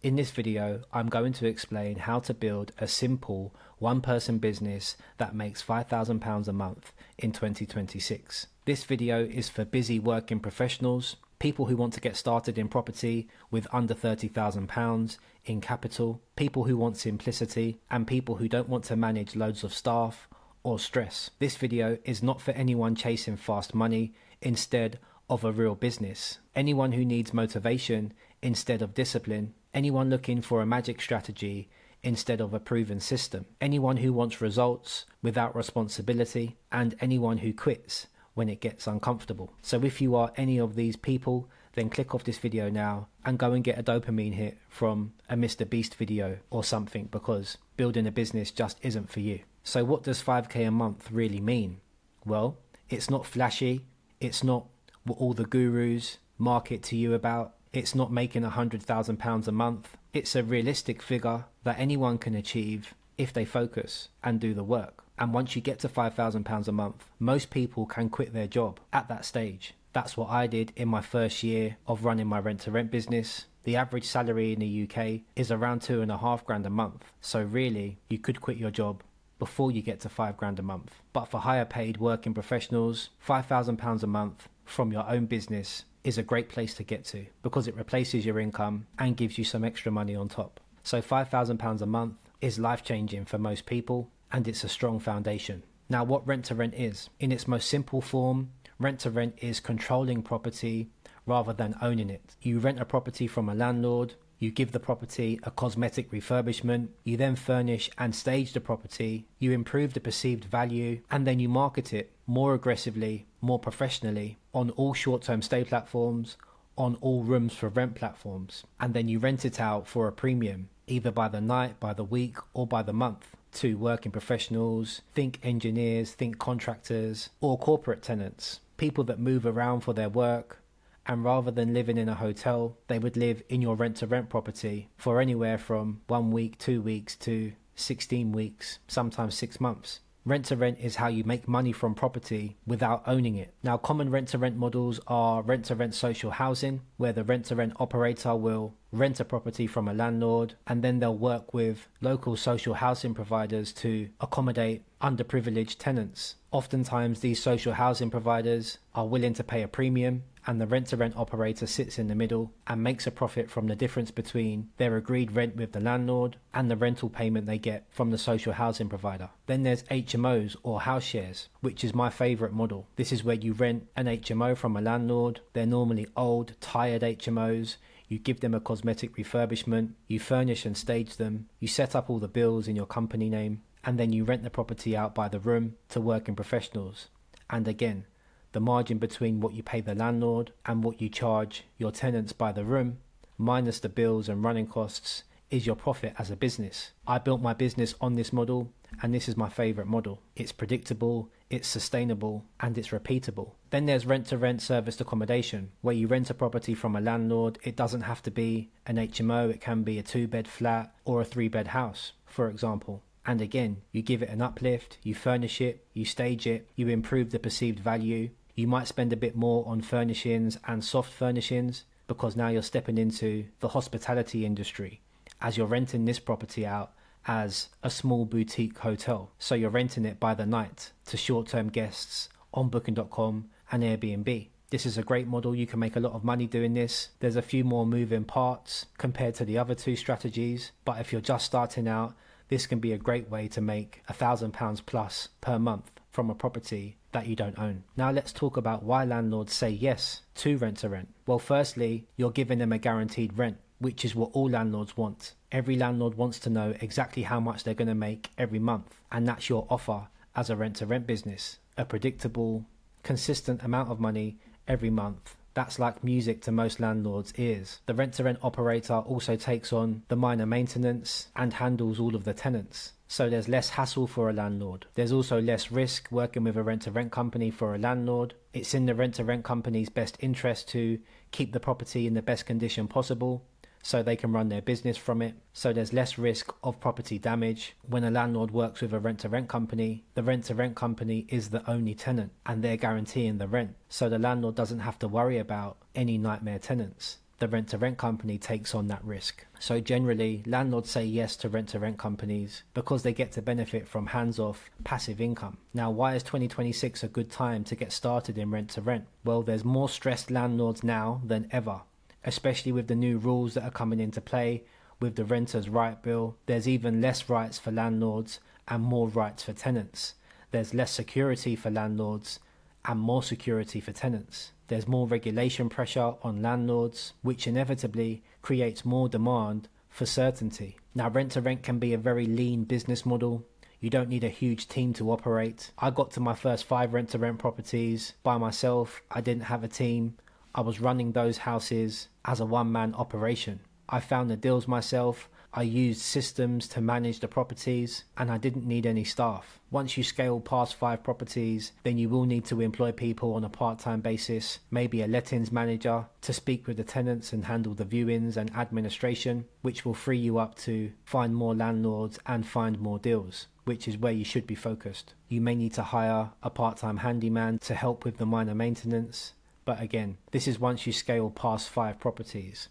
In this video, I'm going to explain how to build a simple one-person business that makes £5,000 a month in 2026. This video is for busy working professionals, people who want to get started in property with under £30,000 in capital, people who want simplicity, and people who don't want to manage loads of staff or stress. This video is not for anyone chasing fast money instead of a real business, anyone who needs motivation instead of discipline, anyone looking for a magic strategy instead of a proven system, anyone who wants results without responsibility, and anyone who quits when it gets uncomfortable. So if you are any of these people, then click off this video now and go and get a dopamine hit from a Mr. Beast video or something, because building a business just isn't for you. So what does 5k a month really mean? Well, it's not flashy, it's not what all the gurus market to you about, it's not making £100,000 a month. It's a realistic figure that anyone can achieve if they focus and do the work. And once you get to £5,000 a month, most people can quit their job at that stage. That's what I did in my first year of running my rent-to-rent business. The average salary in the UK is around £2,500 a month. So really, you could quit your job before you get to £5,000 a month. But for higher paid working professionals, £5,000 a month from your own business is a great place to get to, because it replaces your income and gives you some extra money on top. So £5,000 a month is life-changing for most people, and it's a strong foundation. Now, what rent-to-rent is? In its most simple form, rent-to-rent is controlling property rather than owning it. You rent a property from a landlord, you give the property a cosmetic refurbishment, you then furnish and stage the property, you improve the perceived value, and then you market it more aggressively, more professionally on all short-term stay platforms, on all rooms for rent platforms, and then you rent it out for a premium, either by the night, by the week, or by the month, to working professionals, think engineers, think contractors, or corporate tenants, people that move around for their work. And rather than living in a hotel, they would live in your rent-to-rent property for anywhere from 1 week, 2 weeks to 16 weeks, sometimes 6 months. Rent-to-rent is how you make money from property without owning it. Now, common rent-to-rent models are rent-to-rent social housing, where the rent-to-rent operator will rent a property from a landlord, and then they'll work with local social housing providers to accommodate underprivileged tenants. Oftentimes, these social housing providers are willing to pay a premium, and the rent-to-rent operator sits in the middle and makes a profit from the difference between their agreed rent with the landlord and the rental payment they get from the social housing provider. Then there's HMOs, or house shares, which is my favourite model. This is where you rent an HMO from a landlord. They're normally old, tired HMOs. You give them a cosmetic refurbishment, you furnish and stage them, you set up all the bills in your company name, and then you rent the property out by the room to working professionals. And again, the margin between what you pay the landlord and what you charge your tenants by the room, minus the bills and running costs, is your profit as a business. I built my business on this model, and this is my favorite model. It's predictable, it's sustainable, and it's repeatable. Then there's rent-to-rent serviced accommodation, where you rent a property from a landlord. It doesn't have to be an HMO, it can be a 2-bed flat or a 3-bed house, for example. And again, you give it an uplift, you furnish it, you stage it, you improve the perceived value. You might spend a bit more on furnishings and soft furnishings, because now you're stepping into the hospitality industry, as you're renting this property out as a small boutique hotel. So you're renting it by the night to short-term guests on Booking.com and Airbnb. This is a great model. You can make a lot of money doing this. There's a few more moving parts compared to the other two strategies, but if you're just starting out, this can be a great way to make £1,000 plus per month from a property that you don't own. Now let's talk about why landlords say yes to rent-to-rent. Well, firstly, you're giving them a guaranteed rent, which is what all landlords want. Every landlord wants to know exactly how much they're going to make every month, and that's your offer as a rent-to-rent business. A predictable, consistent amount of money every month. That's like music to most landlords' ears. The rent-to-rent operator also takes on the minor maintenance and handles all of the tenants. So there's less hassle for a landlord. There's also less risk working with a rent-to-rent company for a landlord. It's in the rent-to-rent company's best interest to keep the property in the best condition possible, so they can run their business from it. So there's less risk of property damage. When a landlord works with a rent-to-rent company, the rent-to-rent company is the only tenant and they're guaranteeing the rent. So the landlord doesn't have to worry about any nightmare tenants. the rent-to-rent company takes on that risk. So generally, landlords say yes to rent-to-rent companies because they get to benefit from hands-off passive income. Now, why is 2026 a good time to get started in rent-to-rent? Well, there's more stressed landlords now than ever, especially with the new rules that are coming into play with the Renters' Right Bill. There's even less rights for landlords and more rights for tenants. There's less security for landlords and more security for tenants. There's more regulation pressure on landlords, which inevitably creates more demand for certainty. Now, rent-to-rent can be a very lean business model. You don't need a huge team to operate. I got to my first 5 rent-to-rent properties by myself. I didn't have a team. I was running those houses as a one-man operation. I found the deals myself. I used systems to manage the properties, and I didn't need any staff. Once you scale past 5 properties, then you will need to employ people on a part-time basis, maybe a lettings manager to speak with the tenants and handle the viewings and administration, which will free you up to find more landlords and find more deals, which is where you should be focused. You may need to hire a part-time handyman to help with the minor maintenance, but again, this is once you scale past 5 properties.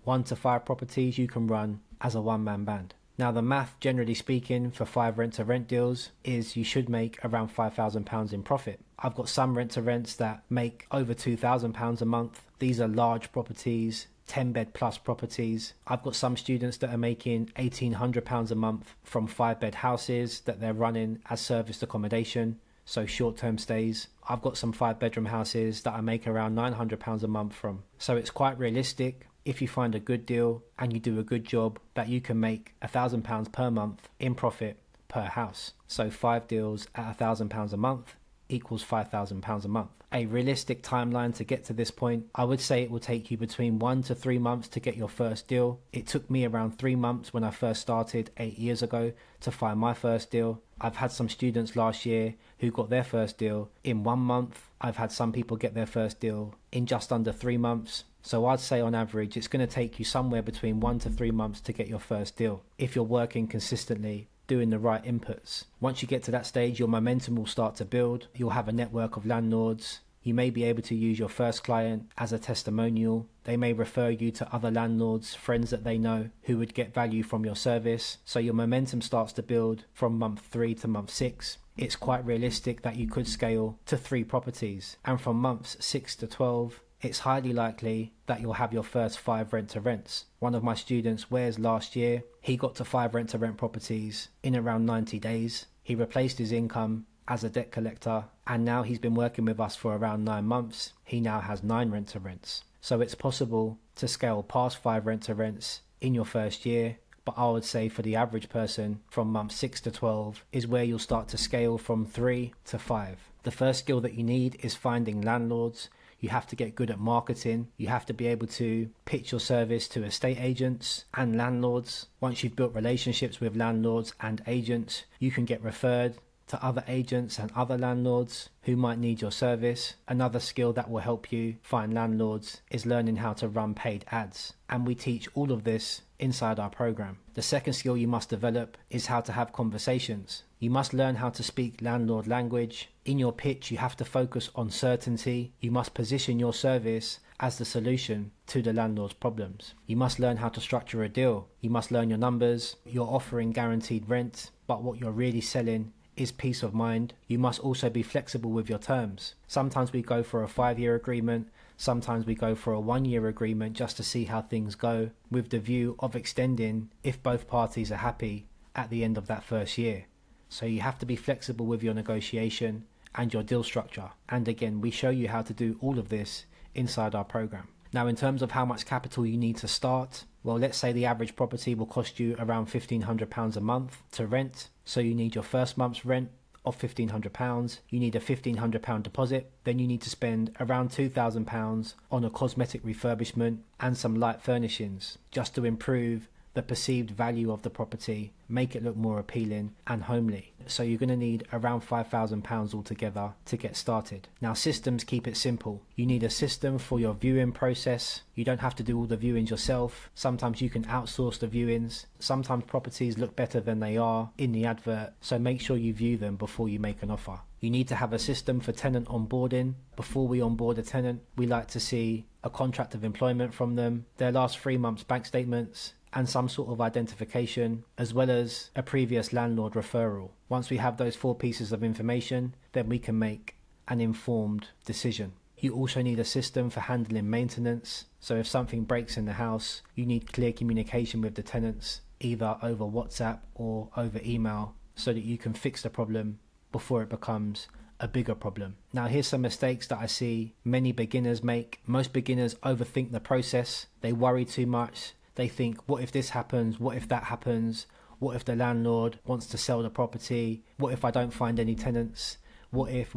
1 to 5 properties you can run as a one-man band. Now, the math, generally speaking, for 5 rent-to-rent deals is you should make around £5,000 in profit. I've got some rent-to-rents that make over £2,000 a month. These are large properties, 10-bed plus properties. I've got some students that are making £1,800 a month from 5-bed houses that they're running as serviced accommodation, so short-term stays. I've got some 5-bedroom houses that I make around £900 a month from. So it's quite realistic, if you find a good deal and you do a good job, that you can make £1,000 per month in profit per house. So 5 deals at £1,000 a month equals £5,000 a month. A realistic timeline to get to this point, I would say it will take you between 1 to 3 months to get your first deal. It took me around 3 months when I first started 8 years ago to find my first deal. I've had some students last year who got their first deal in 1 month. I've had some people get their first deal in just under 3 months. So I'd say on average, it's going to take you somewhere between 1 to 3 months to get your first deal if you're working consistently, doing the right inputs. Once you get to that stage, your momentum will start to build. You'll have a network of landlords. You may be able to use your first client as a testimonial. They may refer you to other landlords, friends that they know who would get value from your service. So your momentum starts to build from month 3 to month 6. It's quite realistic that you could scale to 3 properties. And from months 6 to 12, it's highly likely that you'll have your first 5 rent-to-rents. One of my students, Wes, last year, he got to 5 rent-to-rent properties in around 90 days. He replaced his income as a debt collector, and now he's been working with us for around 9 months. He now has 9 rent-to-rents. So it's possible to scale past 5 rent-to-rents in your first year, but I would say for the average person, from month 6 to 12 is where you'll start to scale from 3 to 5. The first skill that you need is finding landlords. You have to get good at marketing. You have to be able to pitch your service to estate agents and landlords. Once you've built relationships with landlords and agents, you can get referred to other agents and other landlords who might need your service. Another skill that will help you find landlords is learning how to run paid ads. And we teach all of this inside our program. The second skill you must develop is how to have conversations. You must learn how to speak landlord language. In your pitch, you have to focus on certainty. You must position your service as the solution to the landlord's problems. You must learn how to structure a deal. You must learn your numbers. You're offering guaranteed rent, but what you're really selling is peace of mind. You must also be flexible with your terms. Sometimes we go for a 5-year agreement. Sometimes we go for a 1-year agreement just to see how things go, with the view of extending if both parties are happy at the end of that first year. So you have to be flexible with your negotiation and your deal structure. And again, we show you how to do all of this inside our program. Now, in terms of how much capital you need to start, well, let's say the average property will cost you around £1,500 a month to rent. So you need your first month's rent of £1,500. You need a £1,500 deposit. Then you need to spend around £2,000 on a cosmetic refurbishment and some light furnishings just to improve the perceived value of the property, make it look more appealing and homely. So you're going to need around £5,000 altogether to get started. Now, systems keep it simple. You need a system for your viewing process. You don't have to do all the viewings yourself. Sometimes you can outsource the viewings. Sometimes properties look better than they are in the advert, so make sure you view them before you make an offer. You need to have a system for tenant onboarding. Before we onboard a tenant, we like to see a contract of employment from them, their last 3 months bank statements, and some sort of identification, as well as a previous landlord referral. Once we have those 4 pieces of information, then we can make an informed decision. You also need a system for handling maintenance. So if something breaks in the house, you need clear communication with the tenants, either over WhatsApp or over email, so that you can fix the problem before it becomes a bigger problem. Now here's some mistakes that I see many beginners make. Most beginners overthink the process. They worry too much. They think, what if this happens? What if that happens? What if the landlord wants to sell the property? What if I don't find any tenants? What if?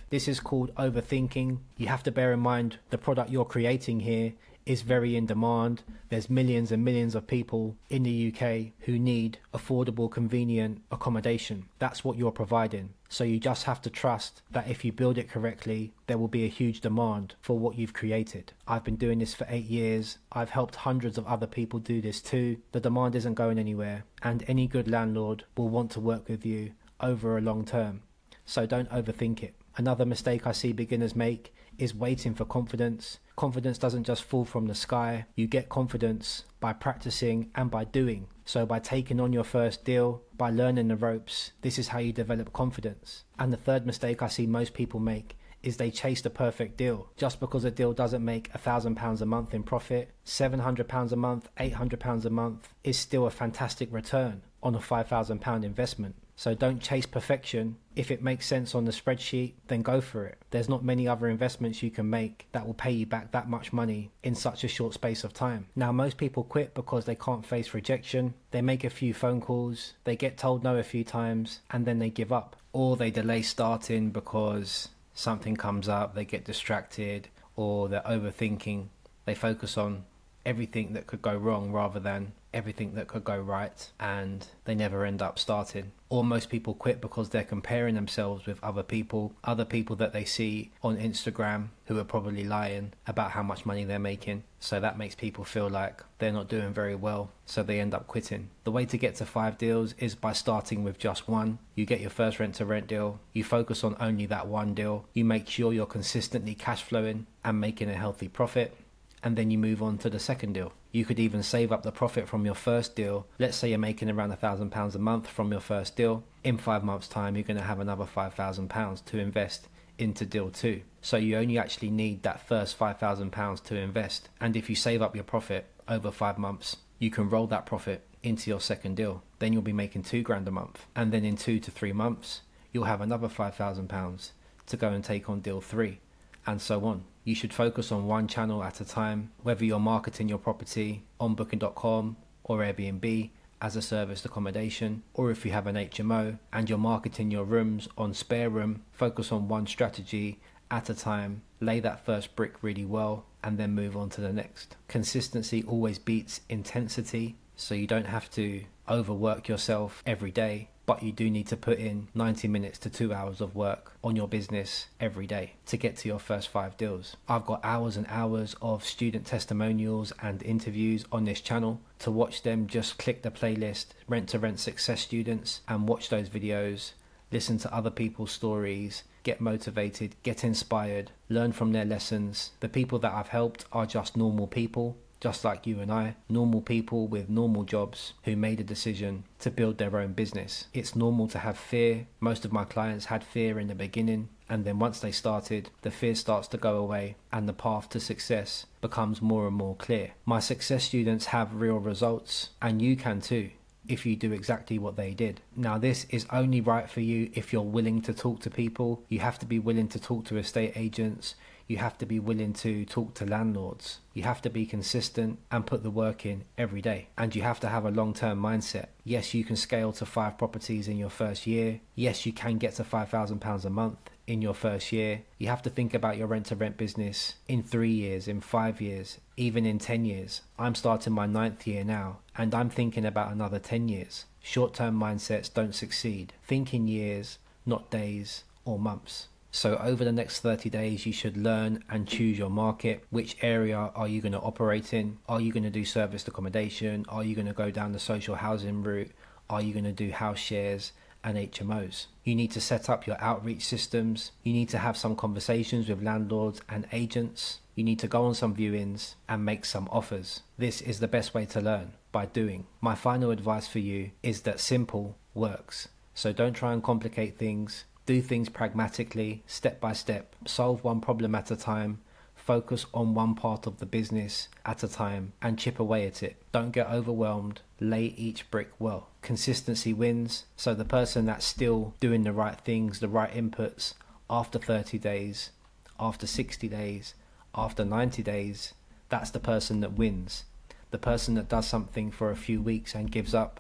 This is called overthinking. You have to bear in mind the product you're creating here is very in demand. There's millions and millions of people in the UK who need affordable, convenient accommodation. That's what you're providing. So you just have to trust that if you build it correctly, there will be a huge demand for what you've created. I've been doing this for 8 years. I've helped hundreds of other people do this too. The demand isn't going anywhere, and any good landlord will want to work with you over a long term. So don't overthink it. Another mistake I see beginners make is waiting for confidence. Confidence doesn't just fall from the sky. You get confidence by practicing and by doing. So by taking on your first deal, by learning the ropes, this is how you develop confidence. And the third mistake I see most people make is they chase the perfect deal. Just because a deal doesn't make £1,000 a month in profit, £700 a month, £800 a month is still a fantastic return on a £5,000 investment. So don't chase perfection. If it makes sense on the spreadsheet, then go for it. There's not many other investments you can make that will pay you back that much money in such a short space of time. Now, most people quit because they can't face rejection. They make a few phone calls, they get told no a few times, and then they give up. Or they delay starting because something comes up, they get distracted, or they're overthinking. They focus on everything that could go wrong rather than everything that could go right, and they never end up starting. Or most people quit because they're comparing themselves with other people that they see on Instagram who are probably lying about how much money they're making. So that makes people feel like they're not doing very well, so they end up quitting. The way to get to 5 deals is by starting with just one. You get your first rent to rent deal, you focus on only that one deal, you make sure you're consistently cash flowing and making a healthy profit, and then you move on to the second deal. You could even save up the profit from your first deal. Let's say you're making around £1,000 a month from your first deal. In 5 months' time, you're going to have another £5,000 to invest into deal 2. So you only actually need that first £5,000 to invest. And if you save up your profit over 5 months, you can roll that profit into your second deal. Then you'll be making £2,000 a month. And then in 2 to 3 months, you'll have another £5,000 to go and take on deal 3. And so on. You should focus on one channel at a time, whether you're marketing your property on Booking.com or Airbnb as a serviced accommodation, or if you have an HMO and you're marketing your rooms on Spare Room. Focus on one strategy at a time, lay that first brick really well, and then move on to the next. Consistency always beats intensity, so you don't have to overwork yourself every day, but you do need to put in 90 minutes to 2 hours of work on your business every day to get to your first 5 deals. I've got hours and hours of student testimonials and interviews on this channel. To watch them, just click the playlist Rent to Rent Success Students and watch those videos. Listen to other people's stories, get motivated, get inspired, learn from their lessons. The people that I've helped are just normal people, just like you and I, normal people with normal jobs who made a decision to build their own business. It's normal to have fear. Most of my clients had fear in the beginning, and then once they started, the fear starts to go away and the path to success becomes more and more clear. My success students have real results, and you can too if you do exactly what they did. Now, this is only right for you if you're willing to talk to people. You have to be willing to talk to estate agents. You have to be willing to talk to landlords. You have to be consistent and put the work in every day. And you have to have a long-term mindset. Yes, you can scale to 5 properties in your first year. Yes, you can get to £5,000 a month in your first year. You have to think about your rent-to-rent business in 3 years, in 5 years, even in 10 years. I'm starting my 9th year now, and I'm thinking about another 10 years. Short-term mindsets don't succeed. Think in years, not days or months. So over the next 30 days, you should learn and choose your market. Which area are you going to operate in? Are you going to do serviced accommodation? Are you going to go down the social housing route? Are you going to do house shares and HMOs. You need to set up your outreach systems. You need to have some conversations with landlords and agents. You need to go on some viewings and make some offers. This is the best way to learn, by doing. My final advice for you is that simple works. So don't try and complicate things. Do things pragmatically, step by step. Solve one problem at a time. Focus on one part of the business at a time and chip away at it. Don't get overwhelmed. Lay each brick well. Consistency wins. So the person that's still doing the right things, the right inputs, after 30 days, after 60 days, after 90 days, that's the person that wins. The person that does something for a few weeks and gives up,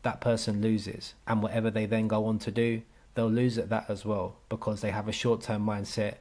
that person loses. And whatever they then go on to do, they'll lose at that as well, because they have a short-term mindset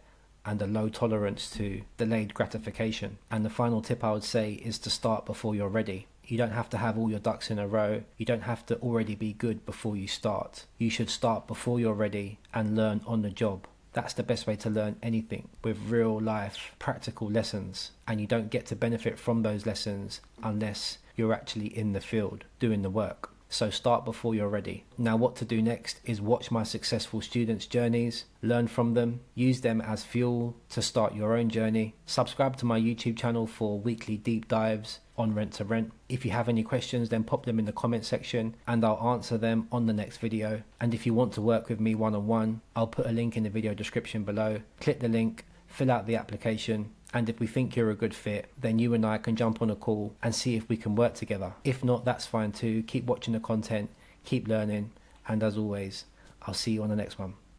and a low tolerance to delayed gratification. And the final tip I would say is to start before you're ready. You don't have to have all your ducks in a row. You don't have to already be good before you start. You should start before you're ready and learn on the job. That's the best way to learn anything, with real life practical lessons. And you don't get to benefit from those lessons unless you're actually in the field doing the work. So start before you're ready. Now what to do next is watch my successful students' journeys, learn from them, use them as fuel to start your own journey. Subscribe to my YouTube channel for weekly deep dives on Rent to Rent. If you have any questions, then pop them in the comment section and I'll answer them on the next video. And if you want to work with me one-on-one, I'll put a link in the video description below. Click the link, fill out the application, and if we think you're a good fit, then you and I can jump on a call and see if we can work together. If not, that's fine too. Keep watching the content, keep learning, and as always, I'll see you on the next one.